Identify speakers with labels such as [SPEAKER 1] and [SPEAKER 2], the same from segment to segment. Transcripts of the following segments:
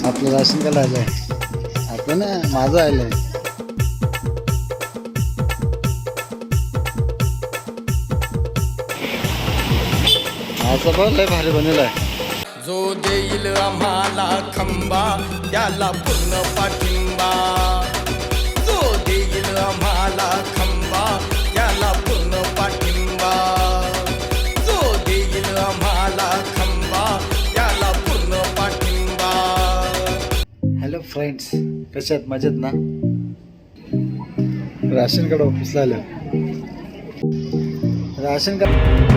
[SPEAKER 1] आपलं ration card आलंय. आपलं ना माझं आलंय. माझं पण लय भारी बनवलं आहे.
[SPEAKER 2] जो देईल आम्हाला खंबा त्याला पूर्ण पाठिंबा. जो देईल आम्हाला खंबा त्याला पूर्ण पाठिंबा. जो देईल आम्हाला खंबा त्याला पूर्ण पाठिंबा.
[SPEAKER 1] हॅलो फ्रेंड्स, कसे आहेत? मजेत ना? राशन कार्ड ऑफिसला आलं. राशन कार्ड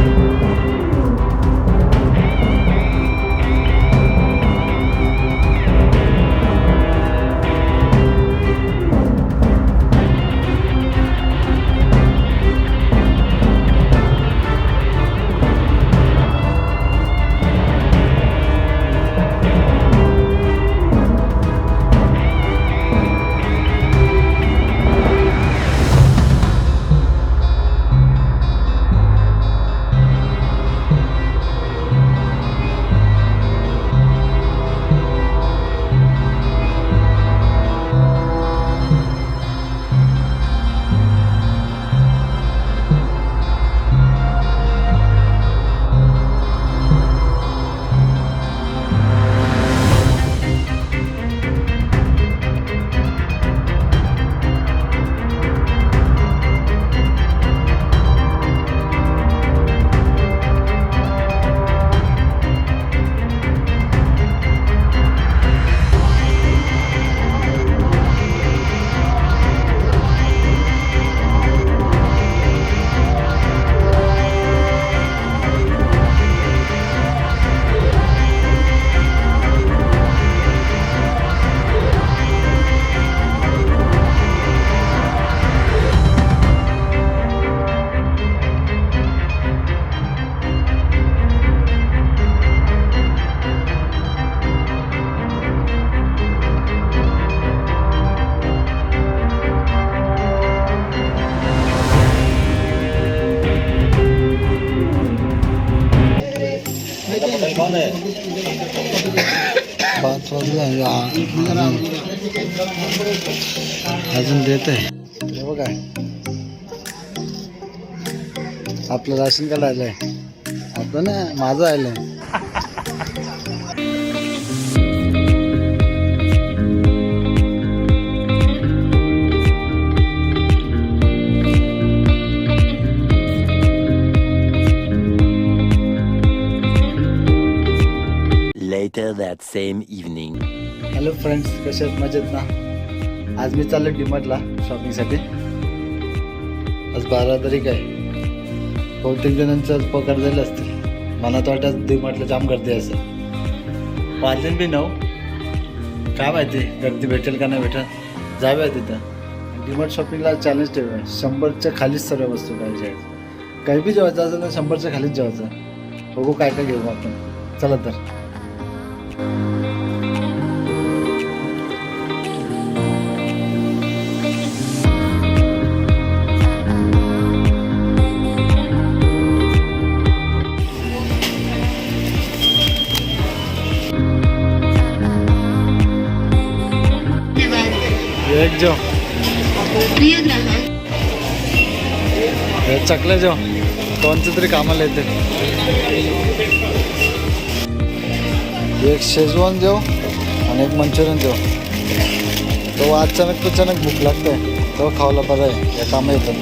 [SPEAKER 1] पाच वाजला. अजून देत आहे. हे बघा, आपलं राशन कार्ड आलंय. आपलं ना माझं आलंय.
[SPEAKER 3] Later that same evening.
[SPEAKER 1] Hello friends, कसे आहेत? मजेत ना? आज मी चाललो डीमार्टला शॉपिंगसाठी. आज 12 तारीख आहे. बहुतेक जणांचा पगार झाले असतील. मला तर वाटतं डीमार्टला जाम गर्दी असेल. वाजले बी 9. काय माहिती गर्दी भेटेल का नाही भेटेल. जाऊया तिथं. डीमार्ट शॉपिंगला चॅलेंज ठेवूया. 100च्या खालीच सर्व वस्तू पाहिजे आहेत. काही बी जेवायचं असेल तर 100च्या खालीच जेवायचं. बघू काय काय घेऊ आपण. चला तर. एक जो चकले जो कोणतं तरी कामाला येते. एक शेजवान जेव आणि एक मंचुरियन जेव. तो अचानक भूक लागते तो खावला बरं आहे. या कामं येतात.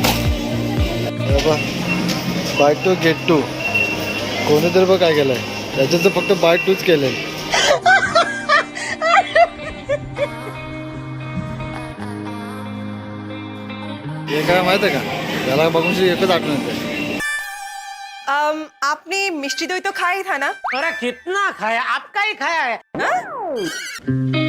[SPEAKER 1] By to get to. कोणीतरी बघ काय केलंय. त्याच्यात तर फक्त बाय टूच केलंय. ये काय माहित है का? त्याला बघून एकच आठवण येते.
[SPEAKER 4] आपने मिष्टी दोई तो खाया ही था ना?
[SPEAKER 5] अरे कितना खाया, आपका ही खाया है.
[SPEAKER 4] हाँ?